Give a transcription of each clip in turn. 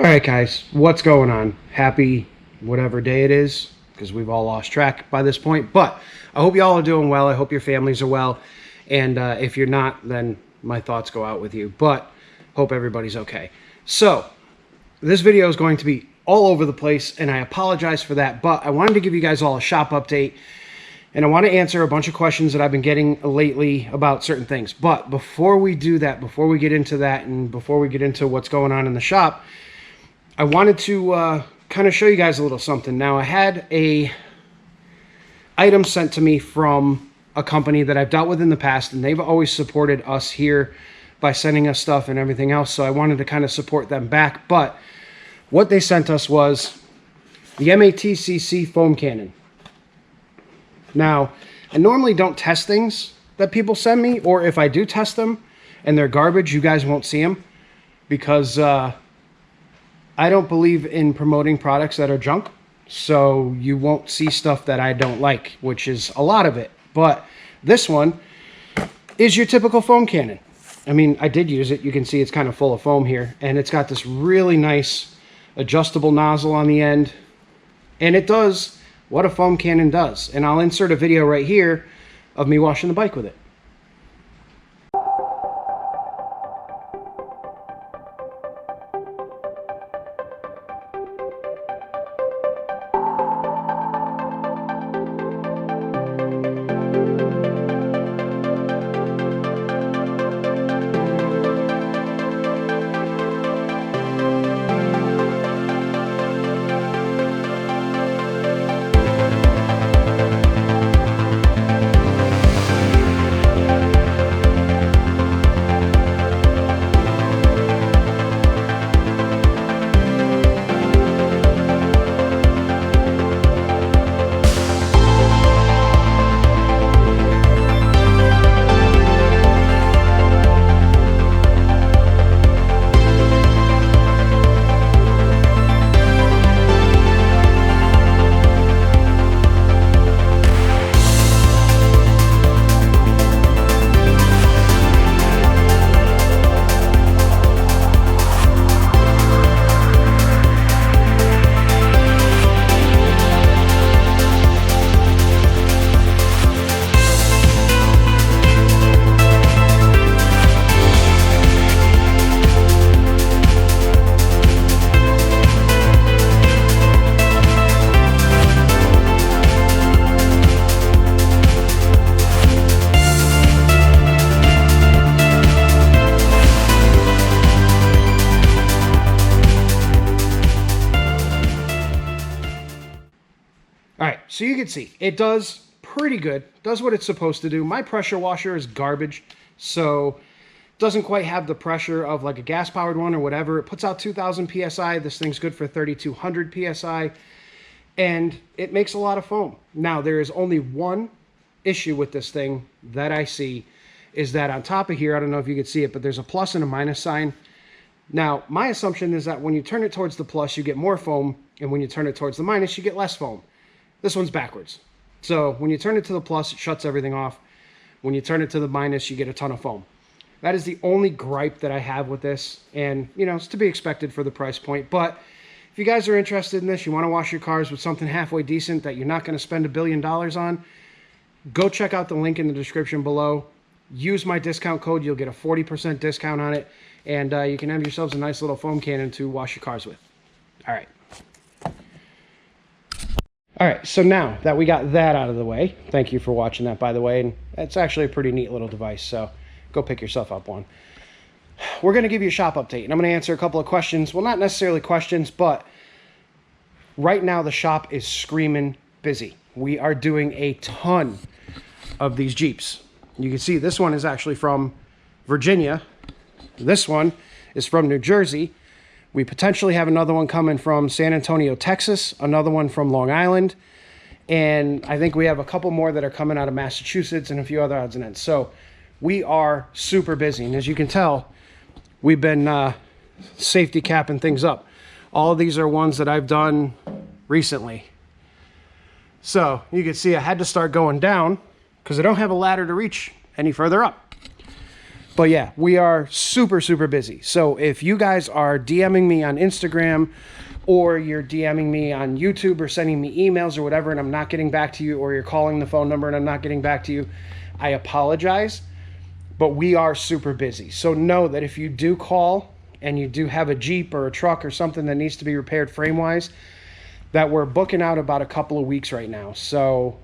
All right, guys, what's going on? Happy whatever day it is, because we've all lost track by this point. But I hope you all are doing well. I hope your families are well. And if you're not, then my thoughts go out with you. But hope everybody's okay. So this video is going to be all over the place, and I apologize for that. But I wanted to give you guys all a shop update. And I want to answer a bunch of questions that I've been getting lately about certain things. But before we do that, before we get into that, and before we get into what's going on in the shop, I wanted to kind of show you guys a little something. Now, I had a item sent to me from a company that I've dealt with in the past, and they've always supported us here by sending us stuff and everything else. So I wanted to kind of support them back. But what they sent us was the MATCC foam cannon. Now, I normally don't test things that people send me, or if I do test them and they're garbage, you guys won't see them, because I don't believe in promoting products that are junk. So you won't see stuff that I don't like, which is a lot of it. But this one is your typical foam cannon. I mean, I did use it. You can see it's kind of full of foam here, and it's got this really nice adjustable nozzle on the end, and it does what a foam cannon does. And I'll insert a video right here of me washing the bike with it. So you can see, it does pretty good, does what it's supposed to do. My pressure washer is garbage, so it doesn't quite have the pressure of like a gas-powered one or whatever. It puts out 2,000 PSI. This thing's good for 3,200 PSI, and it makes a lot of foam. Now, there is only one issue with this thing that I see, is that on top of here, I don't know if you can see it, but there's a plus and a minus sign. Now, my assumption is that when you turn it towards the plus, you get more foam, and when you turn it towards the minus, you get less foam. This one's backwards. So when you turn it to the plus, it shuts everything off. When you turn it to the minus, you get a ton of foam. That is the only gripe that I have with this. And, you know, it's to be expected for the price point. But if you guys are interested in this, you want to wash your cars with something halfway decent that you're not going to spend $1 billion on, go check out the link in the description below. Use my discount code. You'll get a 40% discount on it. And you can have yourselves a nice little foam cannon to wash your cars with. All right. All right, so now that we got that out of the way, thank you for watching that, by the way, and it's actually a pretty neat little device, so go pick yourself up one. We're going to give you a shop update, and I'm going to answer a couple of questions. Well, not necessarily questions, but right now the shop is screaming busy. We are doing a ton of these Jeeps. You can see this one is actually from Virginia. This one is from New Jersey. We potentially have another one coming from San Antonio, Texas, another one from Long Island, and I think we have a couple more that are coming out of Massachusetts and a few other odds and ends. So we are super busy, and as you can tell, we've been safety capping things up. All of these are ones that I've done recently. So you can see I had to start going down because I don't have a ladder to reach any further up. But yeah, we are super, super busy. So if you guys are DMing me on Instagram, or you're DMing me on YouTube, or sending me emails or whatever, and I'm not getting back to you, or you're calling the phone number and I'm not getting back to you, I apologize. But we are super busy. So know that if you do call and you do have a Jeep or a truck or something that needs to be repaired frame-wise, that we're booking out about a couple of weeks right now. So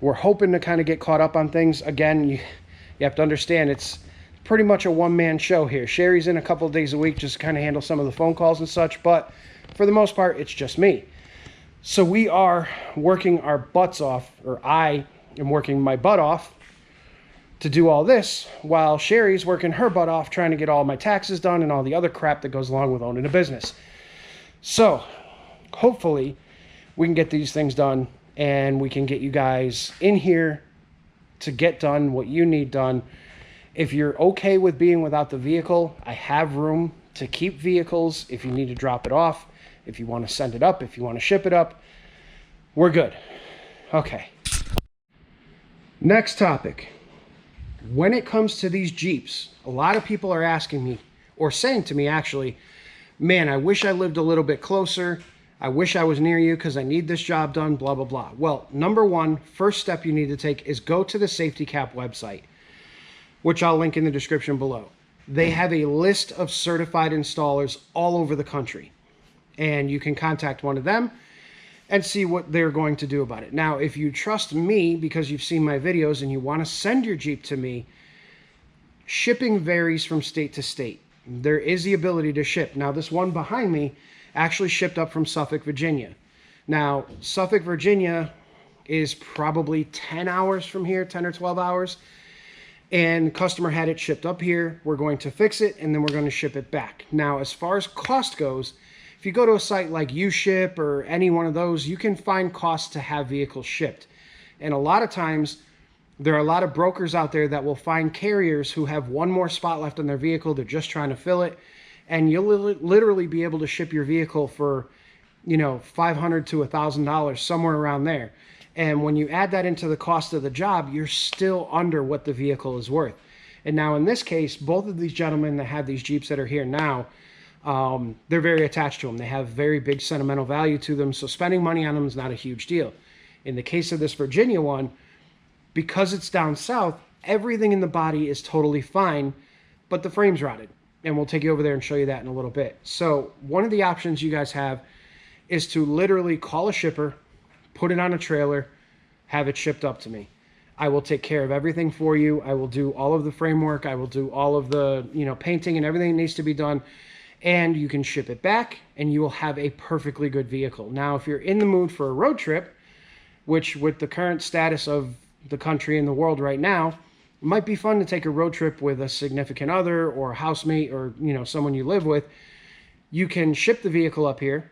we're hoping to kind of get caught up on things. Again, you have to understand it's pretty much a one-man show here. Sherry's in a couple of days a week just to kind of handle some of the phone calls and such, but for the most part, it's just me. So we are working our butts off, or I am working my butt off to do all this while Sherry's working her butt off trying to get all my taxes done and all the other crap that goes along with owning a business. So hopefully we can get these things done and we can get you guys in here to get done what you need done. If you're okay with being without the vehicle, I have room to keep vehicles if you need to drop it off, if you want to send it up, if you want to ship it up. We're good. Okay. Next topic. When it comes to these Jeeps, a lot of people are asking me, or saying to me actually, man, I wish I lived a little bit closer. I wish I was near you because I need this job done, blah, blah, blah. Well, number one, first step you need to take is go to the Safety Cap website, which I'll link in the description below. They have a list of certified installers all over the country, and you can contact one of them and see what they're going to do about it. Now, if you trust me because you've seen my videos and you want to send your Jeep to me, shipping varies from state to state. There is the ability to ship. Now, this one behind me actually shipped up from Suffolk, Virginia. Now, Suffolk, Virginia is probably 10 hours from here, 10 or 12 hours. And customer had it shipped up here. We're going to fix it, and then we're going to ship it back. Now, as far as cost goes, if you go to a site like UShip or any one of those, you can find costs to have vehicles shipped. And a lot of times, there are a lot of brokers out there that will find carriers who have one more spot left on their vehicle. They're just trying to fill it. And you'll literally be able to ship your vehicle for, $500 to $1,000, somewhere around there. And when you add that into the cost of the job, you're still under what the vehicle is worth. And now in this case, both of these gentlemen that have these Jeeps that are here now, they're very attached to them. They have very big sentimental value to them. So spending money on them is not a huge deal. In the case of this Virginia one, because it's down south, everything in the body is totally fine, but the frame's rotted. And we'll take you over there and show you that in a little bit. So one of the options you guys have is to literally call a shipper, put it on a trailer, have it shipped up to me. I will take care of everything for you. I will do all of the framework. I will do all of the, painting and everything that needs to be done. And you can ship it back and you will have a perfectly good vehicle. Now, if you're in the mood for a road trip, which with the current status of the country and the world right now, it might be fun to take a road trip with a significant other or a housemate or, someone you live with. You can ship the vehicle up here.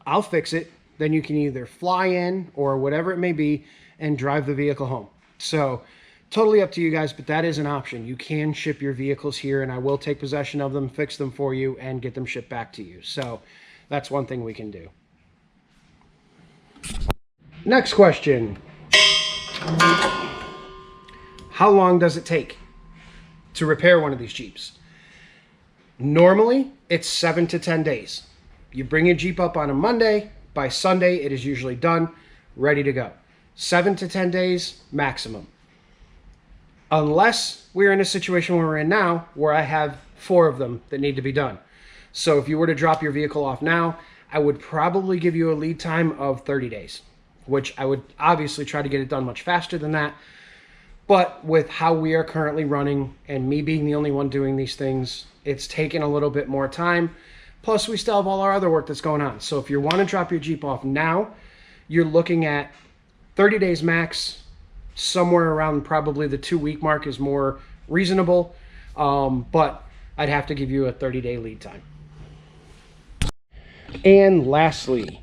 I'll fix it. Then you can either fly in or whatever it may be and drive the vehicle home. So totally up to you guys, but that is an option. You can ship your vehicles here and I will take possession of them, fix them for you, and get them shipped back to you. So that's one thing we can do. Next question. How long does it take to repair one of these Jeeps? Normally, it's 7 to 10 days. You bring your Jeep up on a Monday. By Sunday, it is usually done, ready to go. 7 to 10 days maximum. Unless we're in a situation where we're in now, where I have 4 of them that need to be done. So if you were to drop your vehicle off now, I would probably give you a lead time of 30 days, which I would obviously try to get it done much faster than that. But with how we are currently running and me being the only one doing these things, it's taken a little bit more time. Plus, we still have all our other work that's going on. So if you want to drop your Jeep off now, you're looking at 30 days max. Somewhere around probably the 2-week mark is more reasonable. But I'd have to give you a 30-day lead time. And lastly,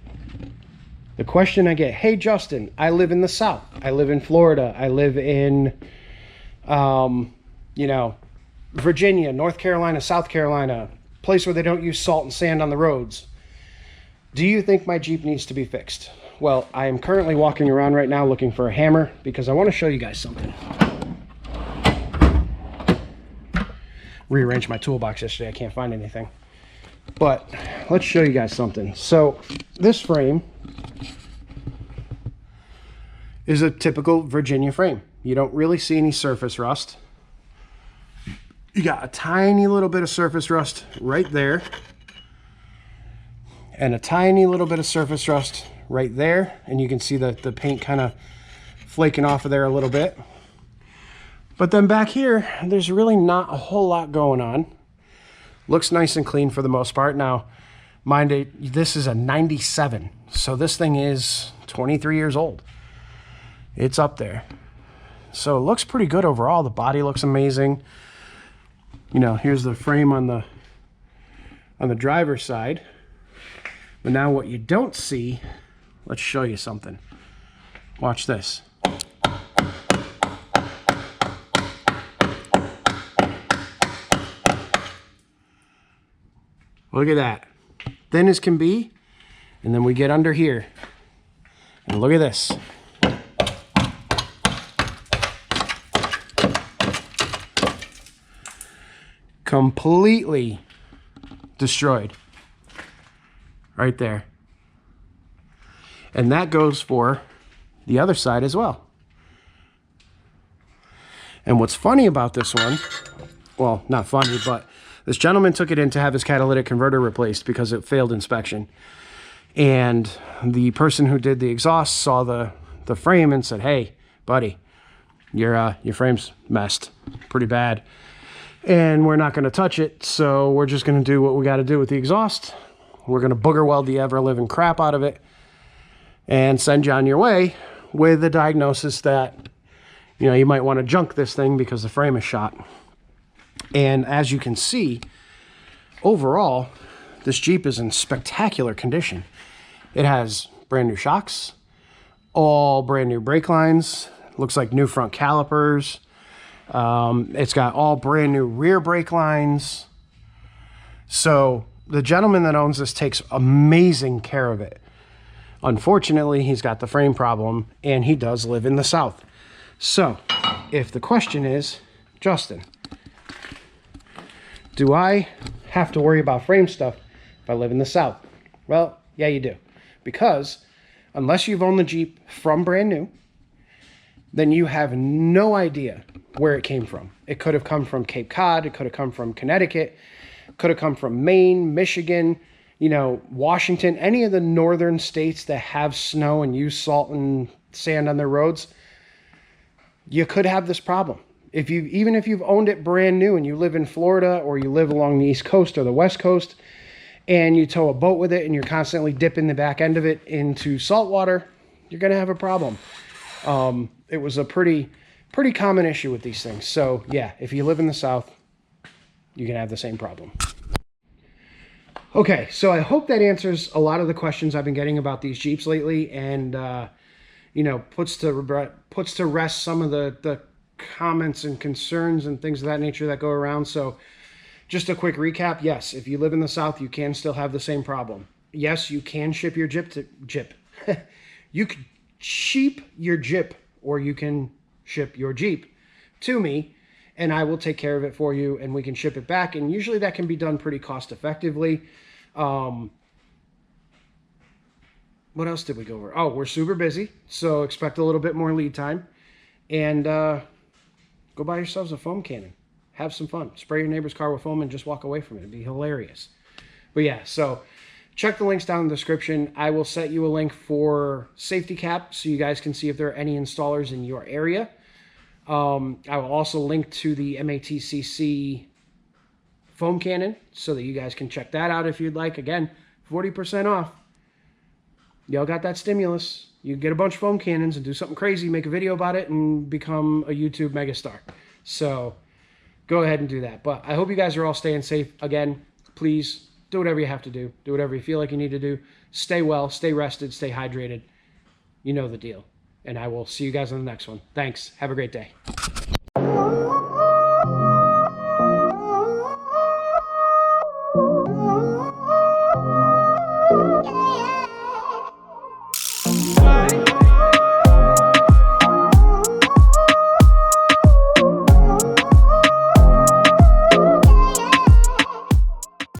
the question I get, hey, Justin, I live in the South. I live in Florida. I live in, Virginia, North Carolina, South Carolina, place where they don't use salt and sand on the roads. Do you think my Jeep needs to be fixed? Well, I am currently walking around right now looking for a hammer because I want to show you guys something. rearranged my toolbox yesterday. I can't find anything. But let's show you guys something. So this frame is a typical Virginia frame. You don't really see any surface rust. You got a tiny little bit of surface rust right there, and a tiny little bit of surface rust right there, and you can see the paint kind of flaking off of there a little bit. But then back here, there's really not a whole lot going on. Looks nice and clean for the most part. Now, mind you, this is a 97, so this thing is 23 years old. It's up there. So it looks pretty good overall. The body looks amazing. You know, here's the frame on the driver's side. But now what you don't see, let's show you something. Watch this. Look at that. Thin as can be. And then we get under here. And look at this. Completely destroyed. Right there. And that goes for the other side as well. And what's funny about this one, well, not funny, but this gentleman took it in to have his catalytic converter replaced because it failed inspection. And the person who did the exhaust saw the frame and said, "Hey, buddy, your frame's messed pretty bad. And we're not going to touch it, so we're just going to do what we got to do with the exhaust. We're going to booger weld the ever-living crap out of it and send you on your way with the diagnosis that, you know, you might want to junk this thing because the frame is shot." And as you can see, overall, this Jeep is in spectacular condition. It has brand new shocks, all brand new brake lines, looks like new front calipers. It's got all brand new rear brake lines. So the gentleman that owns this takes amazing care of it. Unfortunately, he's got the frame problem, and he does live in the South. So if the question is, Justin, do I have to worry about frame stuff if I live in the South? Well, yeah, you do. Because unless you've owned the Jeep from brand new, then you have no idea where it came from. It could have come from Cape Cod. It could have come from Connecticut. It could have come from Maine, Michigan, you know, Washington, any of the northern states that have snow and use salt and sand on their roads. You could have this problem. Even if you've owned it brand new and you live in Florida or you live along the East Coast or the West Coast and you tow a boat with it and you're constantly dipping the back end of it into salt water, you're going to have a problem. It was a pretty common issue with these things. So yeah, if you live in the South, you can have the same problem. Okay, so I hope that answers a lot of the questions I've been getting about these Jeeps lately, and you know, puts to rest some of the comments and concerns and things of that nature that go around. So just a quick recap. Yes, if you live in the South, you can still have the same problem. Yes, you can ship your Jeep. You can ship your Jeep, or you can ship your Jeep to me, and I will take care of it for you, and we can ship it back. And usually that can be done pretty cost effectively. What else did we go over? Oh, we're super busy, so expect a little bit more lead time. And go buy yourselves a foam cannon. Have some fun. Spray your neighbor's car with foam and just walk away from it. It'd be hilarious. But yeah, so check the links down in the description. I will set you a link for Safety Cap so you guys can see if there are any installers in your area. I will also link to the MATCC foam cannon so that you guys can check that out if you'd like. Again, 40% off. Y'all got that stimulus. You get a bunch of foam cannons and do something crazy, make a video about it, and become a YouTube megastar. So go ahead and do that. But I hope you guys are all staying safe. Again, please do whatever you have to do. Do whatever you feel like you need to do. Stay well, stay rested, stay hydrated. You know the deal. And I will see you guys on the next one. Thanks. Have a great day.